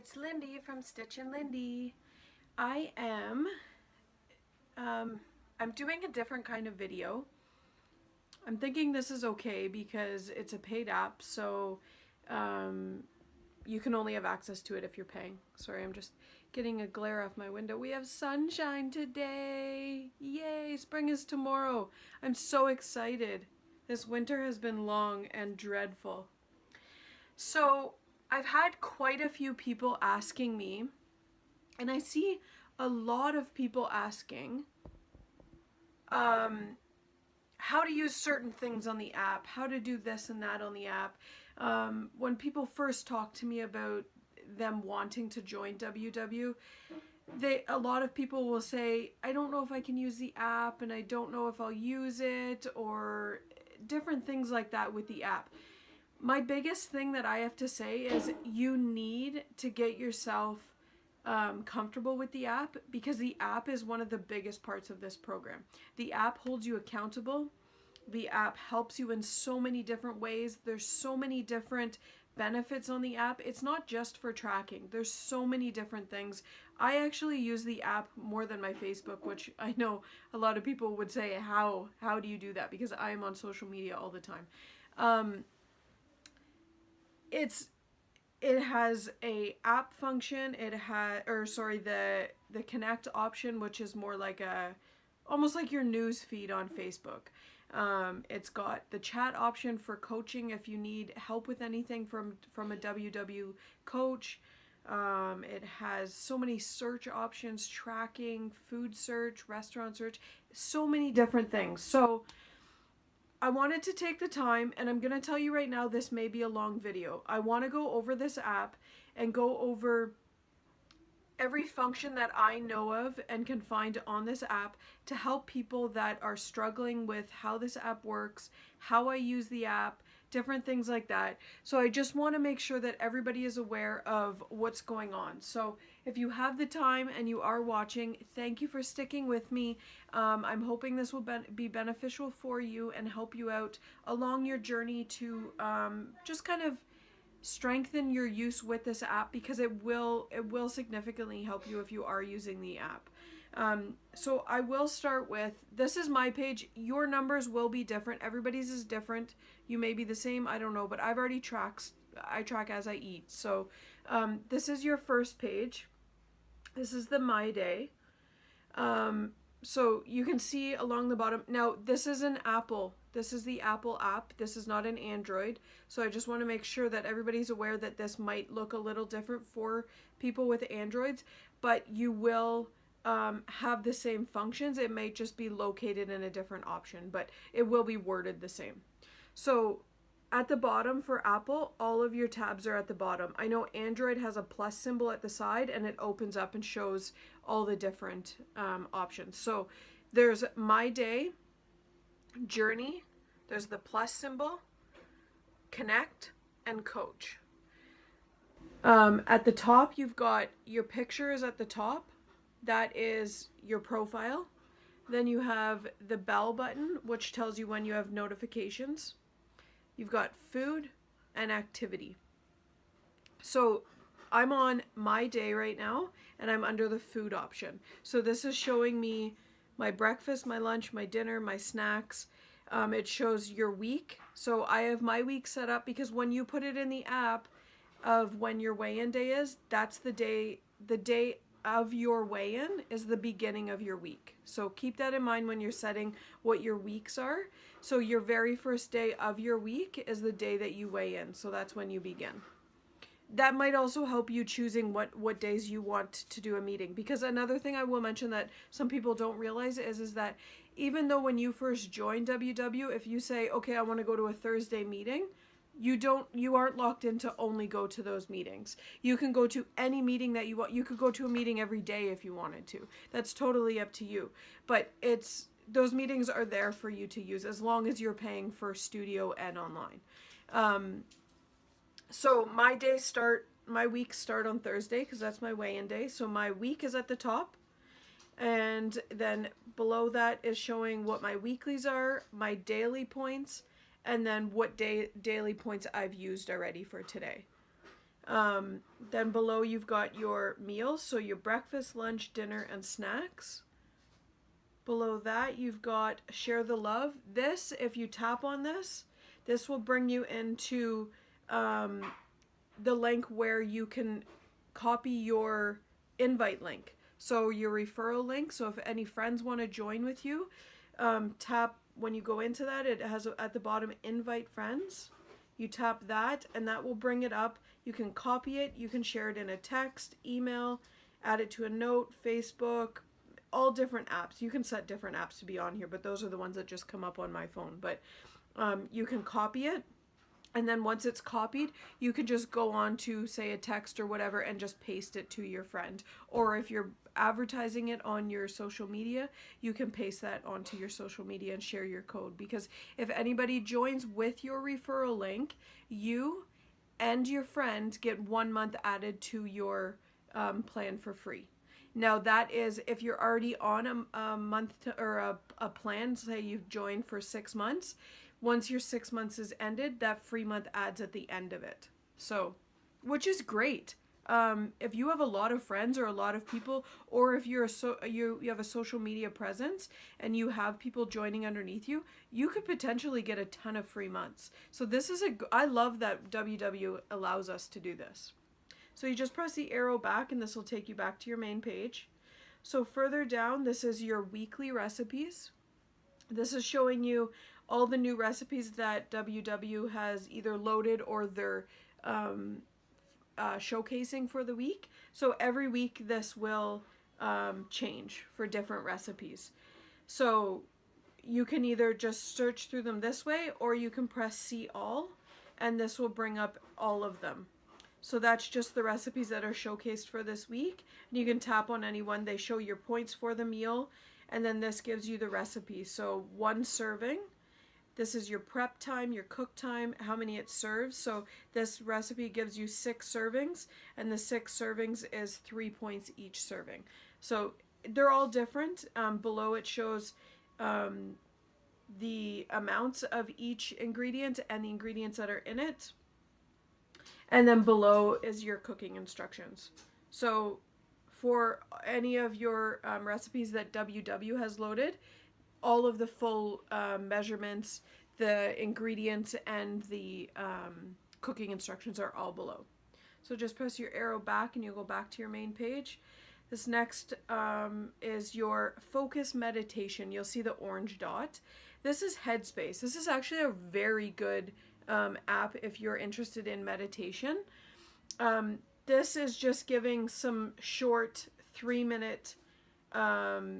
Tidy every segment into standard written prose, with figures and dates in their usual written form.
it's Lindy from Stitch and Lindy. I am I'm doing a different kind of video. I'm thinking this is okay because it's a paid app, so you can only have access to it if you're paying. Sorry, I'm just getting a glare off my window. We have sunshine today. Yay, spring is tomorrow. I'm so excited. This winter has been long and dreadful. So I've had quite a few people asking me, and I see a lot of people asking how to use certain things on the app, how to do this and that on the app. When people first talk to me about them wanting to join WW, a lot of people will say, I don't know if I can use the app and I don't know if I'll use it, or different things like that with the app. My biggest thing that I have to say is you need to get yourself comfortable with the app, because the app is one of the biggest parts of this program. The app holds you accountable. The app helps you in so many different ways. There's so many different benefits on the app. It's not just for tracking. There's so many different things. I actually use the app more than my Facebook, which I know a lot of people would say, how do you do that? Because I am on social media all the time. It has a app function. It has, the connect option, which is more like almost like your news feed on Facebook. It's got the chat option for coaching if you need help with anything from a WW coach. It has so many search options, tracking, food search, restaurant search, so many different things. So I wanted to take the time, and I'm going to tell you right now, this may be a long video. I want to go over this app and go over every function that I know of and can find on this app to help people that are struggling with how this app works, how I use the app, different things like that. So I just want to make sure that everybody is aware of what's going on. So if you have the time and you are watching, thank you for sticking with me. I'm hoping this will be beneficial for you and help you out along your journey to just kind of strengthen your use with this app, because it will significantly help you if you are using the app. So I will start with, this is my page. Your numbers will be different. Everybody's is different. You may be the same, I don't know, but I've already I track as I eat. So this is your first page. This is the My Day. So you can see along the bottom. Now, this is an Apple. This is the Apple app. This is not an Android. So I just want to make sure that everybody's aware that this might look a little different for people with Androids, but you will have the same functions. It may just be located in a different option, but it will be worded the same. So at the bottom for Apple, all of your tabs are at the bottom. I know Android has a plus symbol at the side, and it opens up and shows all the different options. So there's My Day, Journey, there's the plus symbol, Connect, and Coach. At the top, you've got your pictures at the top. That is your profile. Then you have the bell button, which tells you when you have notifications. You've got food and activity. So I'm on My Day right now, and I'm under the food option. So this is showing me my breakfast, my lunch, my dinner, my snacks. It shows your week. So I have my week set up, because when you put it in the app of when your weigh-in day is, that's the day of your weigh-in is the beginning of your week. So keep that in mind when you're setting what your weeks are. So your very first day of your week is the day that you weigh in. So that's when you begin. That might also help you choosing what days you want to do a meeting. Because another thing I will mention that some people don't realize is that even though when you first join WW, if you say, okay, I want to go to a Thursday meeting, you aren't locked in to only go to those meetings. You can go to any meeting that you want. You could go to a meeting every day if you wanted to. That's totally up to you. But those meetings are there for you to use as long as you're paying for studio and online. So my weeks start on Thursday, because that's my weigh-in day. So my week is at the top. And then below that is showing what my weeklies are, my daily points, and then what daily points I've used already for today. Then below you've got your meals, so your breakfast, lunch, dinner, and snacks. Below that you've got share the love. This, if you tap on this, this will bring you into the link where you can copy your invite link. So your referral link. So if any friends want to join with you, tap when you go into that. It has at the bottom invite friends. You tap that and that will bring it up. You can copy it. You can share it in a text, email, add it to a note, Facebook, all different apps. You can set different apps to be on here, but those are the ones that just come up on my phone. But you can copy it. And then once it's copied, you can just go on to, say, a text or whatever and just paste it to your friend. Or if you're advertising it on your social media, you can paste that onto your social media and share your code. Because if anybody joins with your referral link, you and your friend get 1 month added to your plan for free. Now that is if you're already on a month or a plan, say you've joined for 6 months. Once your 6 months is ended, that free month adds at the end of it. So, which is great. If you have a lot of friends or a lot of people, or if you're you have a social media presence and you have people joining underneath you, you could potentially get a ton of free months. So this is I love that WW allows us to do this. So you just press the arrow back and this will take you back to your main page. So further down, this is your weekly recipes. This is showing you all the new recipes that WW has either loaded or they're showcasing for the week. So every week this will change for different recipes. So you can either just search through them this way, or you can press see all and this will bring up all of them. So that's just the recipes that are showcased for this week. And you can tap on any one. They show your points for the meal, and then this gives you the recipe. So 1 serving. This is your prep time, your cook time, how many it serves. So this recipe gives you 6 servings, and the 6 servings is 3 points each serving. So they're all different. Below it shows the amounts of each ingredient and the ingredients that are in it. And then below is your cooking instructions. So for any of your recipes that WW has loaded, all of the full measurements, the ingredients, and the cooking instructions are all below. So just press your arrow back and you'll go back to your main page. This next is your focus meditation. You'll see the orange dot. This is Headspace. This is actually a very good app if you're interested in meditation. This is just giving some short 3-minute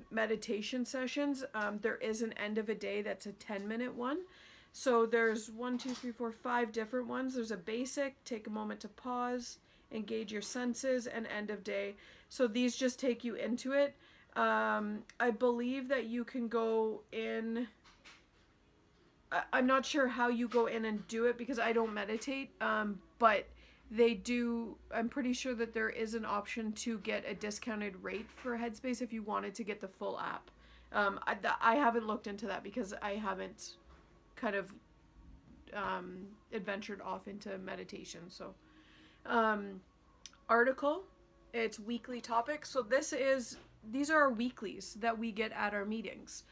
meditation sessions. There is an end of a day that's a 10-minute one. So there's 5 different ones. There's a basic, take a moment to pause, engage your senses, and end of day. So these just take you into it. I believe that you can go in. I'm not sure how you go in and do it because I don't meditate, but they do. I'm pretty sure that there is an option to get a discounted rate for Headspace if you wanted to get the full app. I haven't looked into that because I haven't kind of adventured off into meditation. So article, it's weekly topics. So these are our weeklies that we get at our meetings.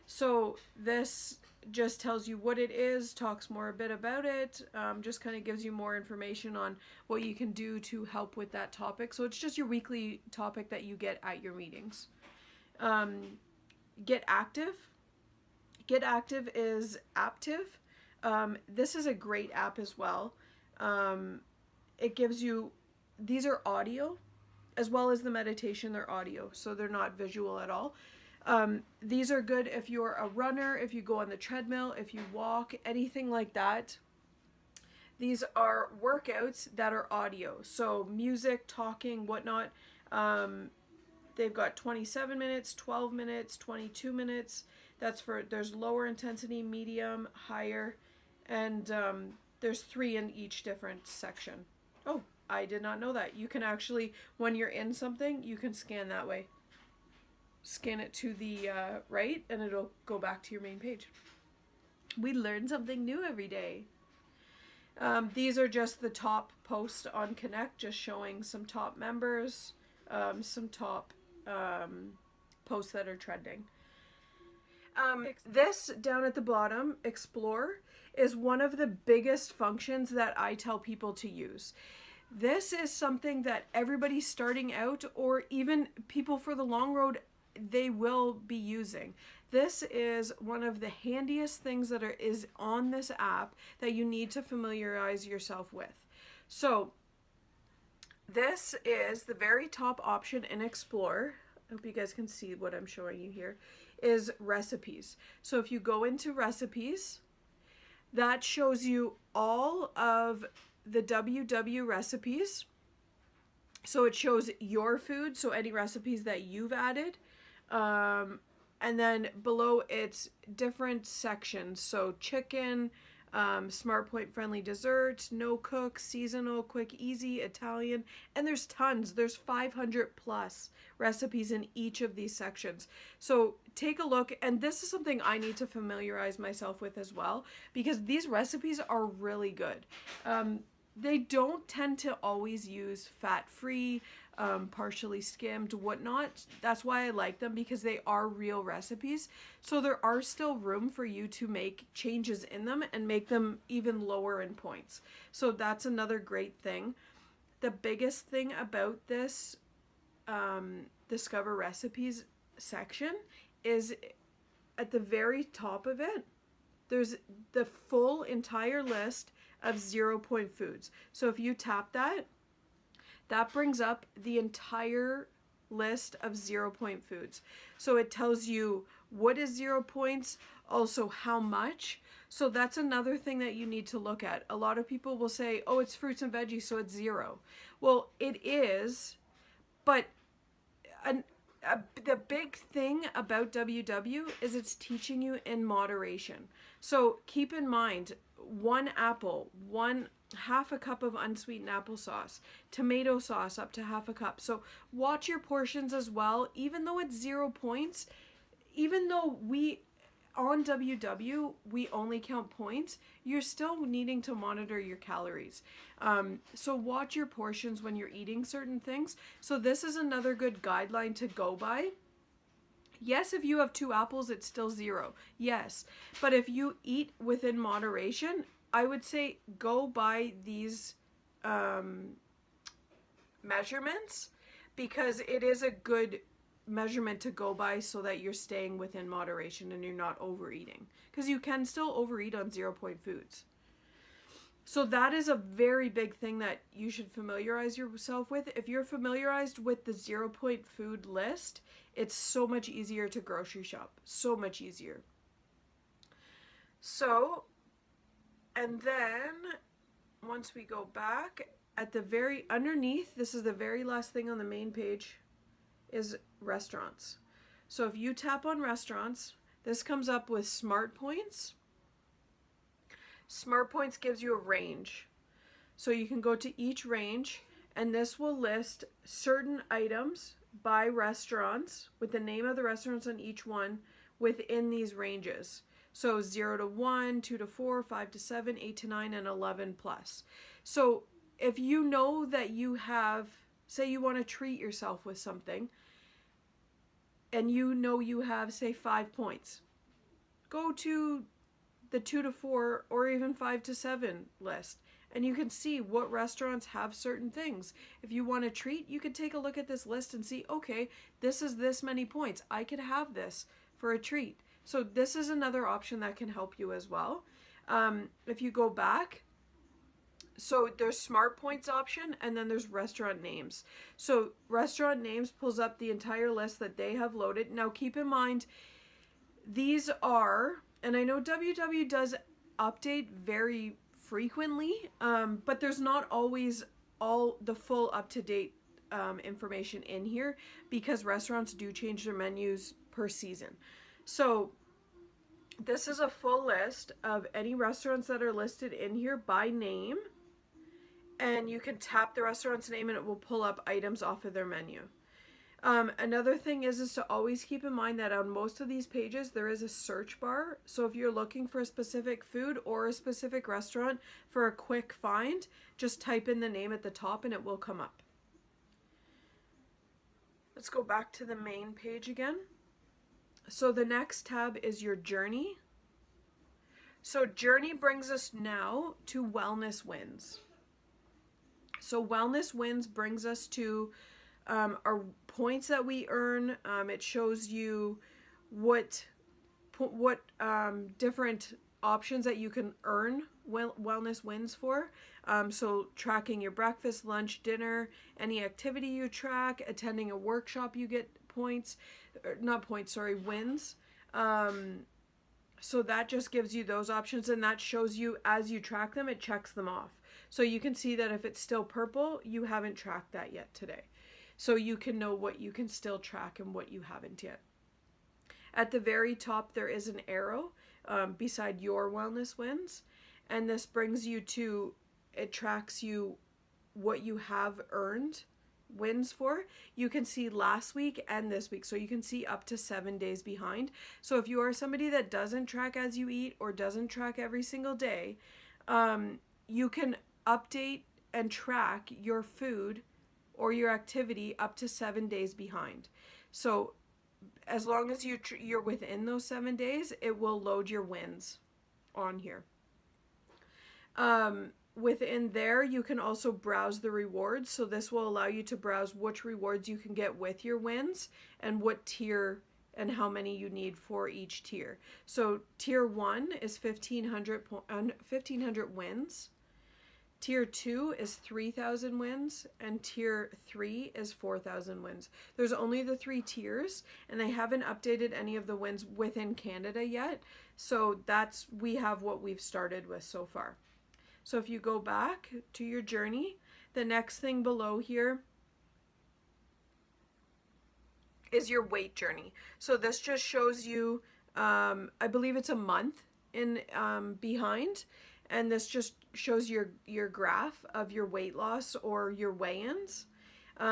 So this just tells you what it is, talks more a bit about it, just kind of gives you more information on what you can do to help with that topic. So it's just your weekly topic that you get at your meetings. Get Active. Get Active is Aptive. This is a great app as well. It gives you, these are audio, as well as the meditation, they're audio, so they're not visual at all. These are good if you're a runner, if you go on the treadmill, if you walk, anything like that. These are workouts that are audio, so music, talking, whatnot. They've got 27 minutes, 12 minutes, 22 minutes. There's lower intensity, medium, higher, and there's 3 in each different section. Oh, I did not know that. You can actually, when you're in something, you can scan that way. Scan it to the right and it'll go back to your main page. We learn something new every day. These are just the top posts on Connect, just showing some top members, some top posts that are trending. This down at the bottom, Explore, is one of the biggest functions that I tell people to use. This is something that everybody starting out, or even people for the long road, they will be using. This is one of the handiest things that is on this app that you need to familiarize yourself with. So this is the very top option in Explore. I hope you guys can see what I'm showing you here, is recipes. So if you go into recipes, that shows you all of the WW recipes. So it shows your food, so any recipes that you've added. And then below it's different sections. So chicken, Smart Point friendly desserts, no cook, seasonal, quick, easy, Italian, and there's tons. There's 500 plus recipes in each of these sections. So take a look, and this is something I need to familiarize myself with as well, because these recipes are really good. They don't tend to always use fat-free, partially skimmed, whatnot. That's why I like them, because they are real recipes. So there are still room for you to make changes in them and make them even lower in points. So that's another great thing. The biggest thing about this Discover Recipes section is at the very top of it, there's the full entire list of 0 point foods. So if you tap that, that brings up the entire list of 0 point foods. So it tells you what is 0 points, also how much. So that's another thing that you need to look at. A lot of people will say, oh, it's fruits and veggies, so it's 0. Well, it is, but the big thing about WW is it's teaching you in moderation. So keep in mind, 1 apple, half a cup of unsweetened applesauce, tomato sauce up to half a cup. So watch your portions as well. Even though it's 0 points, even though on WW, we only count points, you're still needing to monitor your calories. So watch your portions when you're eating certain things. So this is another good guideline to go by. Yes, if you have 2 apples, it's still 0. Yes. But if you eat within moderation, I would say go by these measurements, because it is a good measurement to go by so that you're staying within moderation and you're not overeating, because you can still overeat on 0 point foods. So that is a very big thing that you should familiarize yourself with. If you're familiarized with the 0 point food list, it's so much easier to grocery shop. So much easier. So, and then once we go back, at the very underneath, this is the very last thing on the main page, is restaurants. So if you tap on restaurants, this comes up with Smart Points. Smart Points gives you a range. So you can go to each range, and this will list certain items by restaurants with the name of the restaurants on each one within these ranges. So 0 to 1, 2 to 4, 5 to 7, 8 to 9, and 11 plus. So if you know that you have, say you want to treat yourself with something, and you know you have, say, 5 points, go to the 2 to 4 or even 5 to 7 list, and you can see what restaurants have certain things. If you want to treat, you could take a look at this list and see, okay, this is this many points. I could have this for a treat. So this is another option that can help you as well. If you go back, so there's Smart Points option, and then there's restaurant names. So restaurant names pulls up the entire list that they have loaded. Now keep in mind, these are, and I know WW does update very frequently, but there's not always all the full up-to-date information in here, because restaurants do change their menus per season. So this is a full list of any restaurants that are listed in here by name, and you can tap the restaurant's name and it will pull up items off of their menu. Another thing is to always keep in mind that on most of these pages there is a search bar. So if you're looking for a specific food or a specific restaurant for a quick find, just type in the name at the top and it will come up. Let's go back to the main page again. So the next tab is your journey. So journey brings us now to wellness wins. So wellness wins brings us to our points that we earn. It shows you what different options that you can earn wellness wins for. So tracking your breakfast, lunch, dinner, any activity you track, attending a workshop, you get points, not points, sorry, wins. So that just gives you those options, and that shows you as you track them, it checks them off. So you can see that if it's still purple, you haven't tracked that yet today. So you can know what you can still track and what you haven't yet. At the very top, there is an arrow beside your wellness wins. And this brings you to, it tracks you what you have earned wins for. You can see last week and this week. So you can see up to 7 days behind. So if you are somebody that doesn't track as you eat or doesn't track every single day, you can update and track your food or your activity up to 7 days behind. So as long as you're within those 7 days, it will load your wins on here. Within there, you can also browse the rewards. So this will allow you to browse which rewards you can get with your wins and what tier and how many you need for each tier. So tier 1 is 1,500 wins. Tier 2 is 3,000 wins, and tier 3 is 4,000 wins. There's only the 3 tiers, and they haven't updated any of the wins within Canada yet. So we have what we've started with so far. So if you go back to your journey, the next thing below here is your weight journey. So this just shows you, I believe it's a month in behind, and this just shows your graph of your weight loss or your weigh-ins.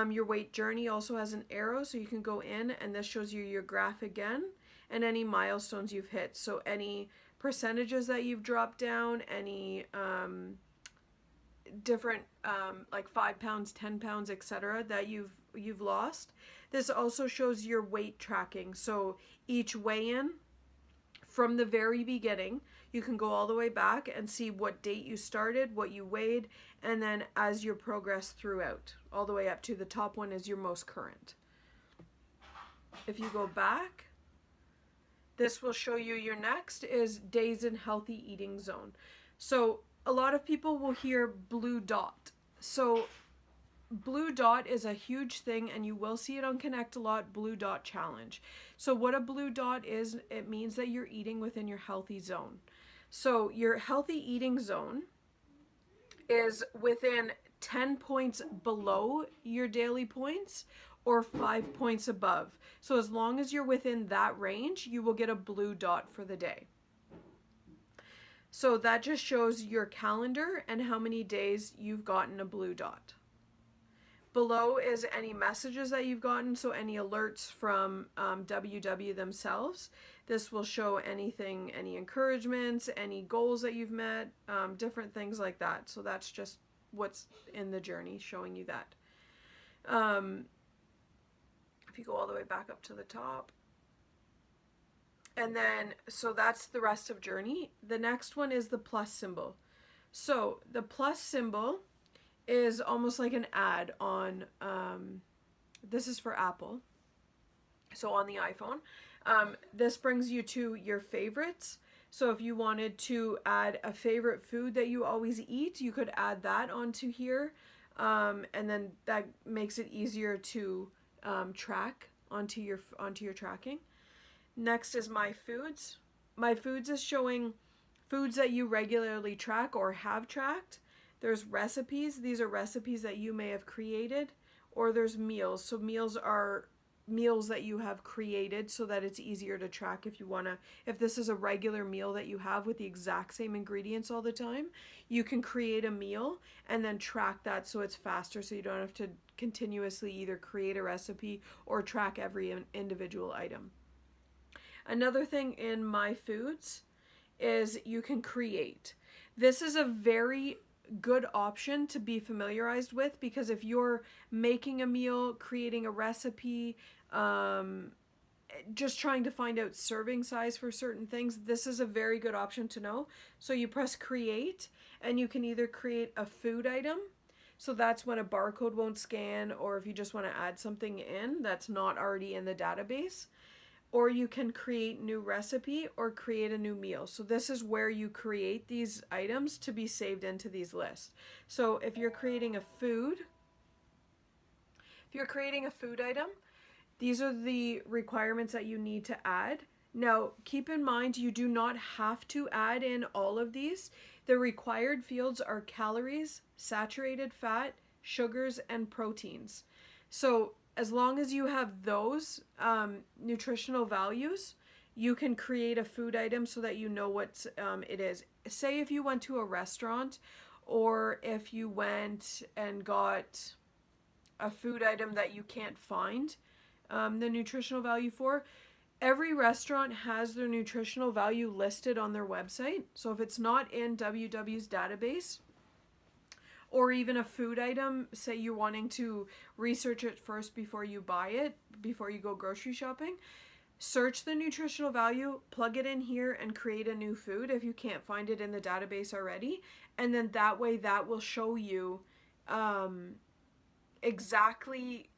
Your weight journey also has an arrow, so you can go in, and this shows you your graph again and any milestones you've hit. So any percentages that you've dropped down, any different like 5 pounds, 10 pounds, etc. that you've lost. This also shows your weight tracking. So each weigh-in from the very beginning, you can go all the way back and see what date you started, what you weighed, and then as your progress throughout, all the way up to the top one is your most current. If you go back, this will show you your next is days in healthy eating zone. So a lot of people will hear blue dot. So blue dot is a huge thing, and you will see it on Connect a lot, blue dot challenge. So what a blue dot is, it means that you're eating within your healthy zone. So your healthy eating zone is within 10 points below your daily points or 5 points above. So as long as you're within that range, you will get a blue dot for the day. So that just shows your calendar and how many days you've gotten a blue dot. Below is any messages that you've gotten, so any alerts from WW themselves. This will show anything, any encouragements, any goals that you've met, different things like that. So that's just what's in the journey, showing you that. If you go all the way back up to the top. And then, so that's the rest of journey. The next one is the plus symbol. So the plus symbol is almost like an ad on, this is for Apple, so on the iPhone. This brings you to your favorites. So if you wanted to add a favorite food that you always eat, you could add that onto here. And then that makes it easier to track onto your tracking. Next is My Foods. My Foods is showing foods that you regularly track or have tracked. There's recipes. These are recipes that you may have created. Or there's meals. So meals are meals that you have created so that it's easier to track if this is a regular meal that you have with the exact same ingredients all the time, you can create a meal and then track that so it's faster, so you don't have to continuously either create a recipe or track every individual item. Another thing in My Foods is you can create. This is a very good option to be familiarized with, because if you're making a meal, creating a recipe, just trying to find out serving size for certain things, this is a very good option to know. So you press create, and you can either create a food item, so that's when a barcode won't scan, or if you just want to add something in that's not already in the database, or you can create new recipe or create a new meal. So this is where you create these items to be saved into these lists. So if you're creating a food item, these are the requirements that you need to add. Now, keep in mind, you do not have to add in all of these. The required fields are calories, saturated fat, sugars, and proteins. So as long as you have those nutritional values, you can create a food item so that you know what it is. Say if you went to a restaurant, or if you went and got a food item that you can't find the nutritional value for, every restaurant has their nutritional value listed on their website. So if it's not in WW's database, or even a food item, say you're wanting to research it first before you buy it, before you go grocery shopping, search the nutritional value, plug it in here, and create a new food if you can't find it in the database already. And then that way, that will show you exactly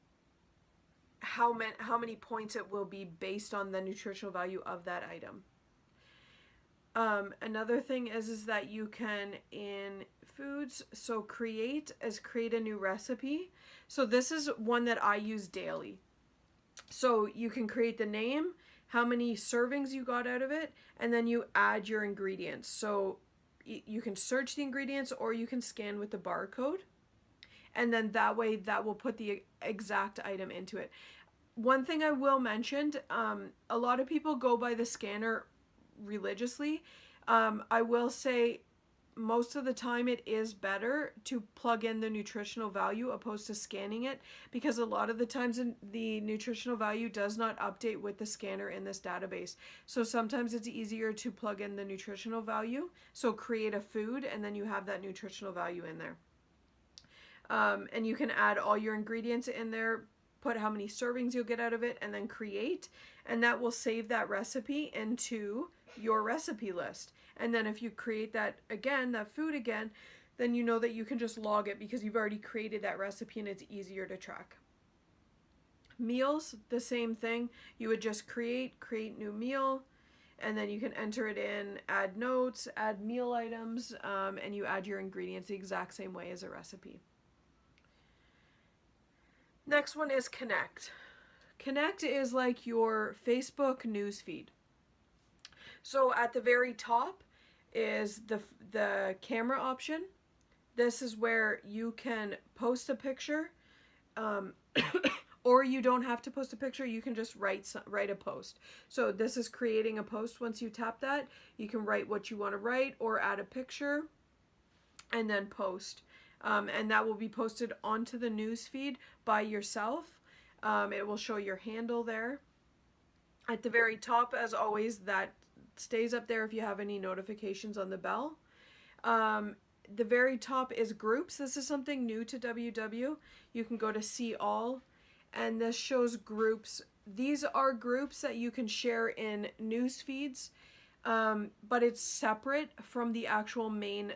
how many points it will be based on the nutritional value of that item. Another thing is that you can, in foods, so create a new recipe. So this is one that I use daily. So you can create the name, how many servings you got out of it, and then you add your ingredients. So you can search the ingredients, or you can scan with the barcode, and then that way that will put the exact item into it. One thing I will mention, a lot of people go by the scanner religiously. I will say most of the time it is better to plug in the nutritional value opposed to scanning it, because a lot of the times the nutritional value does not update with the scanner in this database. So sometimes it's easier to plug in the nutritional value. So create a food, and then you have that nutritional value in there. And you can add all your ingredients in there, put how many servings you'll get out of it, and then create, and that will save that recipe into your recipe list. And then if you create that food again, then you know that you can just log it because you've already created that recipe and it's easier to track. Meals, the same thing. You would just create new meal, and then you can enter it in, add notes, add meal items, and you add your ingredients the exact same way as a recipe. Next one is Connect. Connect is like your Facebook newsfeed. So at the very top is the camera option. This is where you can post a picture, or you don't have to post a picture. You can just write a post. So this is creating a post. Once you tap that, you can write what you want to write or add a picture and then post. And that will be posted onto the newsfeed by yourself. It will show your handle there. At the very top, as always, that stays up there if you have any notifications on the bell. The very top is groups. This is something new to WW. You can go to see all, and this shows groups. These are groups that you can share in news feeds, but it's separate from the actual main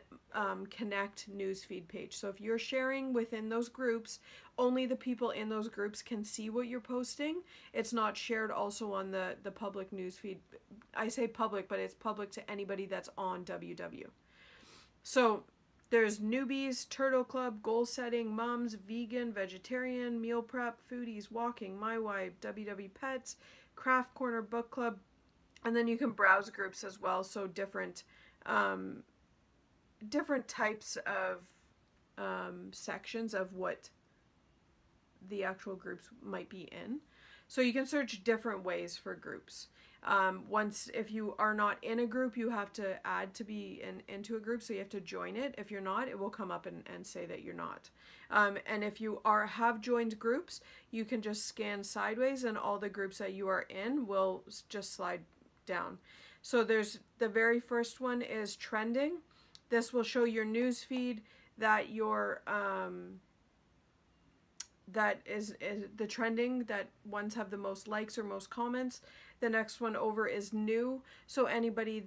Connect newsfeed page. So if you're sharing within those groups, only the people in those groups can see what you're posting. It's not shared also on the public newsfeed. I say public, but it's public to anybody that's on WW. So there's newbies, turtle club, goal setting, moms, vegan, vegetarian, meal prep, foodies, walking, my wife, WW pets, craft corner, book club, and then you can browse groups as well. So different types of sections of what the actual groups might be in. So you can search different ways for groups. If you are not in a group, you have to add to be into a group, so you have to join it. If you're not, it will come up and say that you're not. And if you have joined groups, you can just scan sideways and all the groups that you are in will just slide down. So there's the very first one is trending. This will show your news feed that your that is the trending, that ones have the most likes or most comments. The next one over is new. So anybody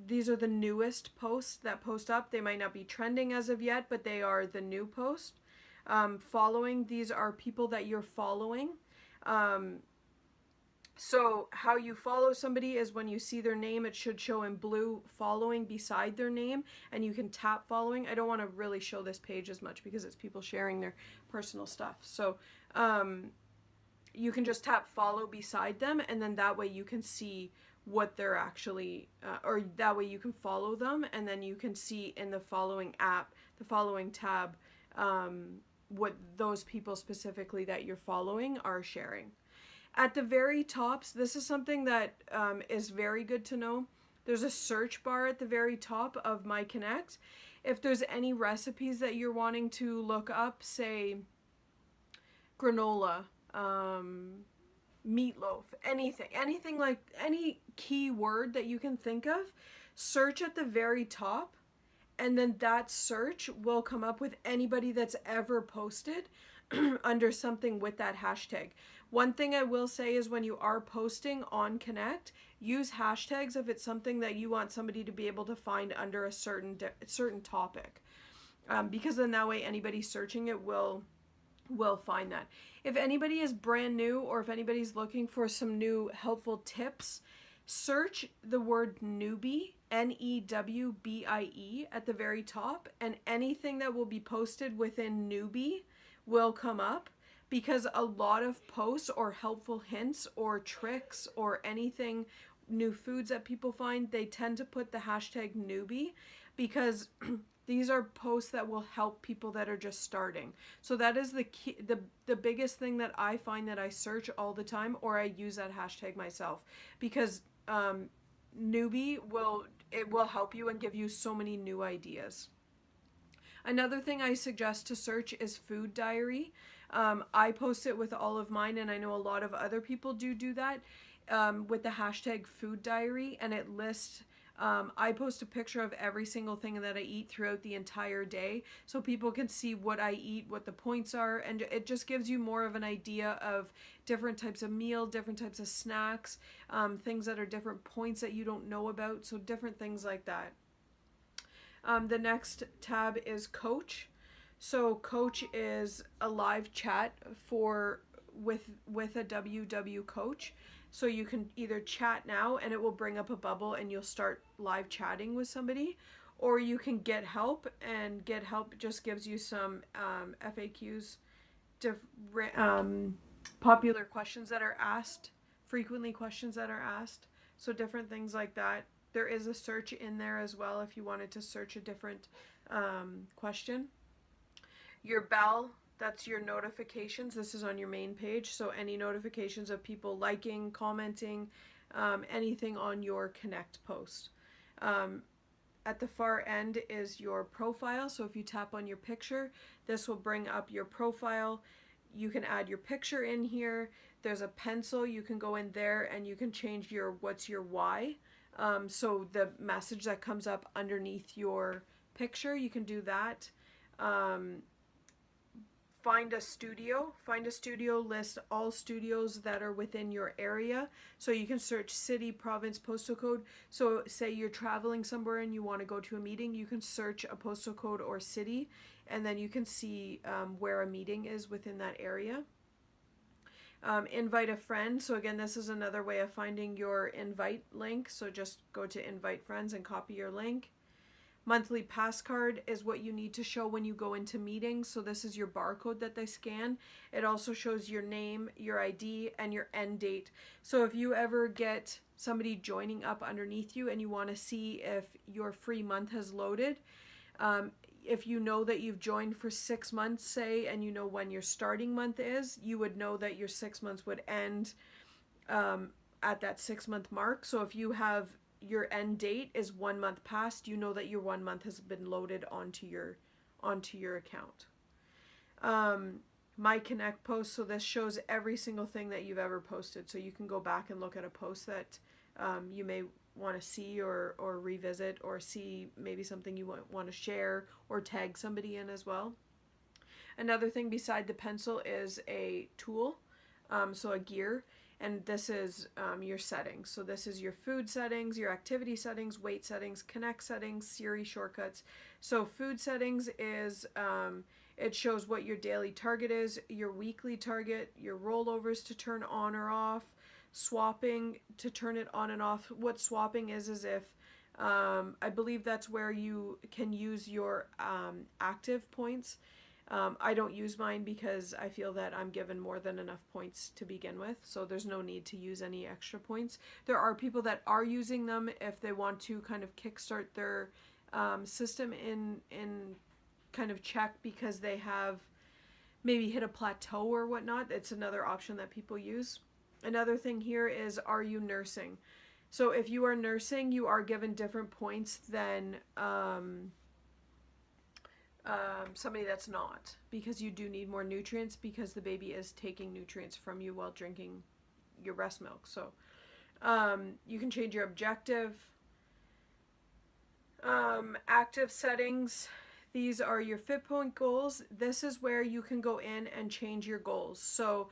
these are the newest posts that post up. They might not be trending as of yet, but they are the new post. Following, these are people that you're following. So how you follow somebody is when you see their name, it should show in blue following beside their name, and you can tap following. I don't want to really show this page as much because it's people sharing their personal stuff. So you can just tap follow beside them, and then that way you can see what they're actually, or that way you can follow them, and then you can see in the following app, the following tab, what those people specifically that you're following are sharing. At the very top, this is something that is very good to know. There's a search bar at the very top of My Connect. If there's any recipes that you're wanting to look up, say granola, meatloaf, anything like any keyword that you can think of, search at the very top, and then that search will come up with anybody that's ever posted under something with that hashtag. One thing I will say is when you are posting on Connect, use hashtags if it's something that you want somebody to be able to find under a certain topic, because then that way anybody searching it will find that. If anybody is brand new, or if anybody's looking for some new helpful tips, search the word newbie, NEWBIE, at the very top, and anything that will be posted within newbie will come up, because a lot of posts or helpful hints or tricks or anything, new foods that people find, they tend to put the hashtag newbie, because these are posts that will help people that are just starting. So that is the key, the biggest thing that I find that I search all the time, or I use that hashtag myself, because newbie will help you and give you so many new ideas. Another thing I suggest to search is food diary. I post it with all of mine, and I know a lot of other people do that with the hashtag food diary, and it lists, I post a picture of every single thing that I eat throughout the entire day, so people can see what I eat, what the points are, and it just gives you more of an idea of different types of meal, different types of snacks, things that are different points that you don't know about, so different things like that. The next tab is Coach. So Coach is a live chat with a WW Coach. So you can either chat now and it will bring up a bubble and you'll start live chatting with somebody, or you can get help, and get help just gives you some FAQs, popular questions that are asked, frequently questions that are asked, so different things like that. There is a search in there as well if you wanted to search a different question. Your bell, that's your notifications. This is on your main page, so any notifications of people liking, commenting, anything on your Connect post. At the far end is your profile, so if you tap on your picture, this will bring up your profile. You can add your picture in here. There's a pencil, you can go in there and you can change what's your why. So the message that comes up underneath your picture, you can do that. Find a studio, list all studios that are within your area. So you can search city, province, postal code. So say you're traveling somewhere and you want to go to a meeting, you can search a postal code or city, and then you can see where a meeting is within that area. Invite a friend. So again, this is another way of finding your invite link. So just go to invite friends and copy your link. Monthly pass card is what you need to show when you go into meetings. So this is your barcode that they scan. It also shows your name, your ID, and your end date. So if you ever get somebody joining up underneath you and you want to see if your free month has loaded, if you know that you've joined for 6 months, say, and you know when your starting month is, you would know that your 6 months would end at that 6-month mark. So if you have your end date is 1 month past, you know that your 1 month has been loaded onto your account. My Connect post, so this shows every single thing that you've ever posted. So you can go back and look at a post that you may want to see or revisit, or see maybe something you want to share or tag somebody in as well. Another thing beside the pencil is a tool, so a gear, and this is your settings. So this is your food settings, your activity settings, weight settings, Connect settings, Siri shortcuts. So food settings is it shows what your daily target is, your weekly target, your rollovers to turn on or off, swapping to turn it on and off. What swapping is if I believe that's where you can use your active points. I don't use mine because I feel that I'm given more than enough points to begin with, so there's no need to use any extra points. There are people that are using them if they want to kind of kickstart their system in kind of check because they have maybe hit a plateau or whatnot. It's another option that people use. Another thing here is, are you nursing? So if you are nursing, you are given different points than somebody that's not, because you do need more nutrients because the baby is taking nutrients from you while drinking your breast milk. So you can change your objective. Active settings, these are your Fitbit goals. This is where you can go in and change your goals. So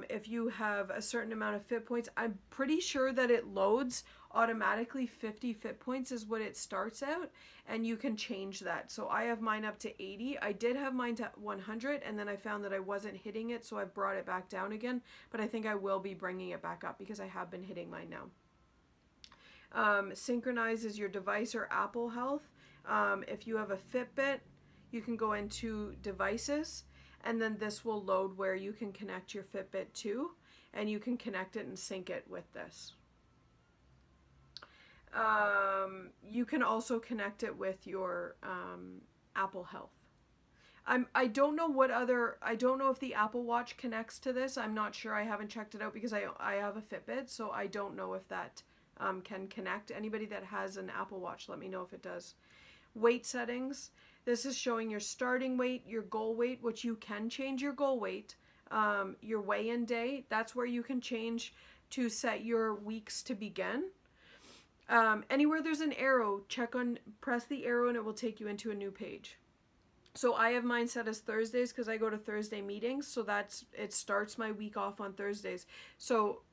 if you have a certain amount of fit points, I'm pretty sure that it loads automatically. 50 fit points is what it starts out, and you can change that. So I have mine up to 80. I did have mine to 100, and then I found that I wasn't hitting it, so I brought it back down again, but I think I will be bringing it back up because I have been hitting mine now. Synchronize is your device or Apple Health. If you have a Fitbit, you can go into devices, and then this will load where you can connect your Fitbit to, and you can connect it and sync it with this. You can also connect it with your Apple Health. I don't know if the Apple Watch connects to this. I'm not sure. I haven't checked it out because I have a Fitbit, so I don't know if that can connect. Anybody that has an Apple Watch, let me know if it does. Weight settings. This is showing your starting weight, your goal weight, which you can change your goal weight. Your weigh-in day, that's where you can change to set your weeks to begin. Anywhere there's an arrow, press the arrow and it will take you into a new page. So I have mine set as Thursdays because I go to Thursday meetings, so it starts my week off on Thursdays. So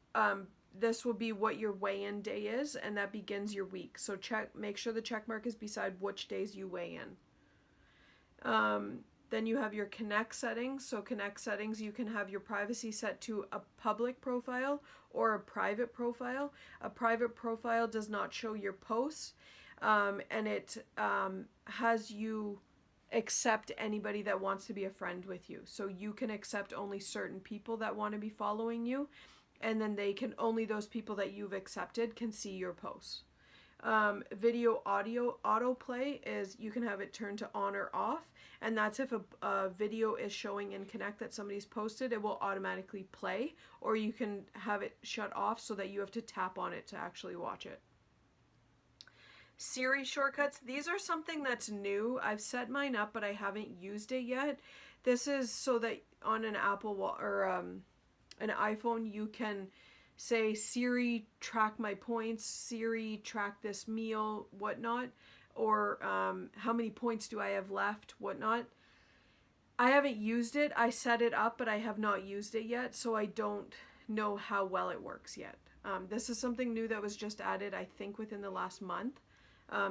this will be what your weigh-in day is, and that begins your week. So make sure the check mark is beside which days you weigh in. Then you have your Connect settings. So Connect settings, you can have your privacy set to a public profile or a private profile. A private profile does not show your posts, and it has you accept anybody that wants to be a friend with you. So you can accept only certain people that want to be following you, and then only those people that you've accepted can see your posts. Video audio autoplay is you can have it turned to on or off, and that's if a video is showing in Connect that somebody's posted, it will automatically play, or you can have it shut off so that you have to tap on it to actually watch it. Siri shortcuts, these are something that's new. I've set mine up, but I haven't used it yet. This is so that on an Apple or an iPhone, you can say, Siri, track my points, Siri, track this meal, whatnot, or how many points do I have left, whatnot. I haven't used it. I set it up, but I have not used it yet, so I don't know how well it works yet. This is something new that was just added, I think, within the last month,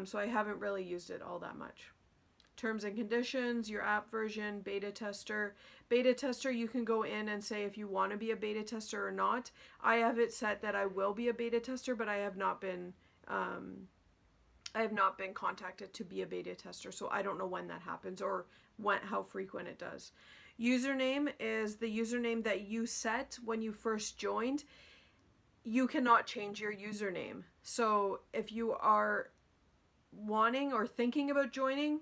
so I haven't really used it all that much. Terms and conditions, your app version, beta tester. Beta tester, you can go in and say if you want to be a beta tester or not. I have it set that I will be a beta tester, but I have not been contacted to be a beta tester, so I don't know when that happens or how frequent it does. Username is the username that you set when you first joined. You cannot change your username. So if you are wanting or thinking about joining,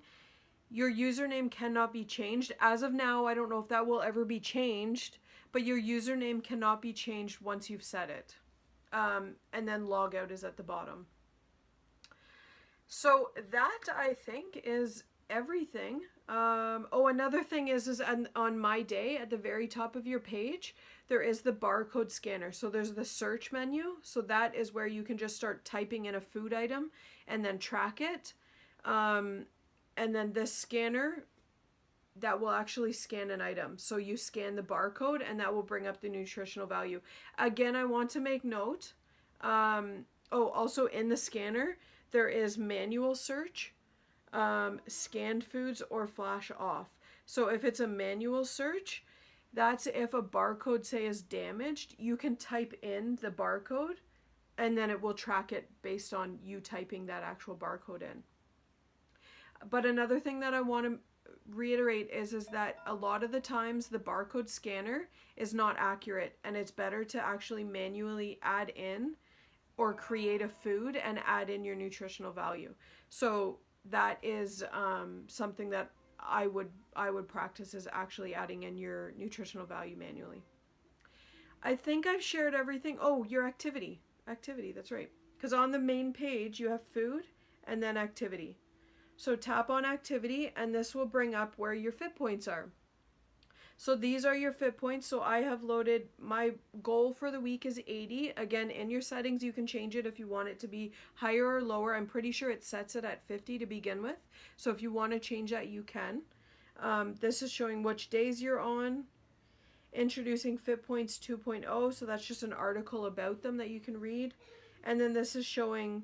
your username cannot be changed. As of now, I don't know if that will ever be changed, but your username cannot be changed once you've set it. and then log out is at the bottom. So that, I think, is everything. Oh, another thing is on My Day, at the very top of your page, there is the barcode scanner. So there's the search menu. So that is where you can just start typing in a food item and then track it. And then this scanner, that will actually scan an item. So you scan the barcode and that will bring up the nutritional value. Again, I want to make note. Also in the scanner, there is manual search, scanned foods, or flash off. So if it's a manual search, that's if a barcode, say, is damaged, you can type in the barcode and then it will track it based on you typing that actual barcode in. But another thing that I want to reiterate is that a lot of the times the barcode scanner is not accurate, and it's better to actually manually add in or create a food and add in your nutritional value. So that is something that I would practice, is actually adding in your nutritional value manually. I think I've shared everything. Oh, your activity, that's right. Because on the main page you have food and then activity. So tap on activity and this will bring up where your fit points are. So these are your fit points. So I have loaded, my goal for the week is 80. Again, in your settings, you can change it if you want it to be higher or lower. I'm pretty sure it sets it at 50 to begin with. So if you want to change that, you can. This is showing which days you're on. Introducing Fit Points 2.0. So that's just an article about them that you can read. And then this is showing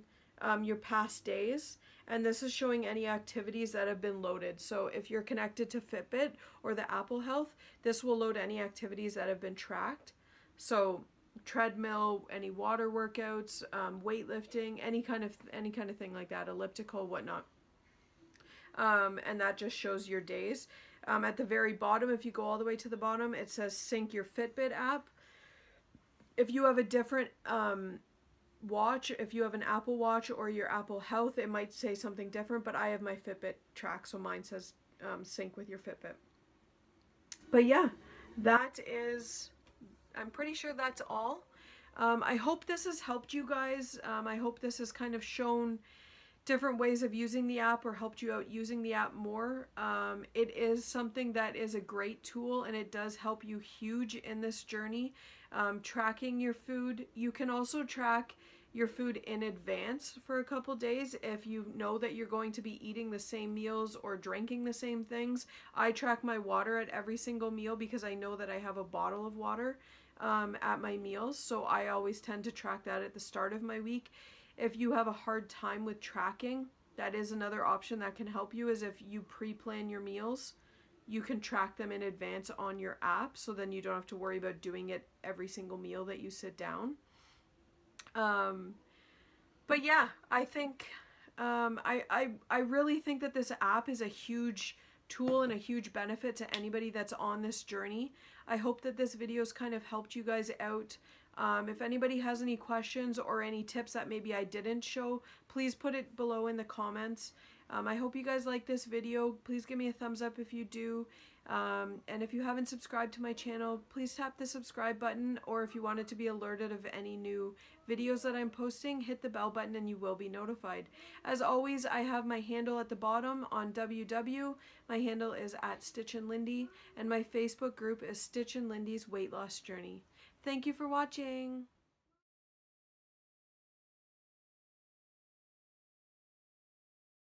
your past days. And this is showing any activities that have been loaded. So if you're connected to Fitbit or the Apple Health, this will load any activities that have been tracked. So treadmill, any water workouts, weightlifting, any kind of thing like that, elliptical, whatnot. And that just shows your days. At the very bottom, if you go all the way to the bottom, it says sync your Fitbit app. If you have a different watch, if you have an Apple Watch or your Apple Health, it might say something different, but I have my Fitbit track, so mine says sync with your Fitbit. But yeah, that is, I'm pretty sure that's all. I hope this has helped you guys. I hope this has kind of shown different ways of using the app or helped you out using the app more. It is something that is a great tool, and it does help you huge in this journey. Tracking your food. You can also track your food in advance for a couple days if you know that you're going to be eating the same meals or drinking the same things. I track my water at every single meal because I know that I have a bottle of water at my meals, so I always tend to track that at the start of my week. If you have a hard time with tracking, that is another option that can help you, is if you pre-plan your meals, you can track them in advance on your app, so then you don't have to worry about doing it every single meal that you sit down. But yeah, I think I really think that this app is a huge tool and a huge benefit to anybody that's on this journey. I hope that this video's kind of helped you guys out. If anybody has any questions or any tips that maybe I didn't show, please put it below in the comments. I hope you guys like this video. Please give me a thumbs up if you do. And if you haven't subscribed to my channel, please tap the subscribe button, or if you wanted to be alerted of any new videos that I'm posting, hit the bell button and you will be notified. As always, I have my handle at the bottom on WW. My handle is @StitchandLindy, and my Facebook group is Stitch and Lindy's Weight Loss Journey. Thank you for watching.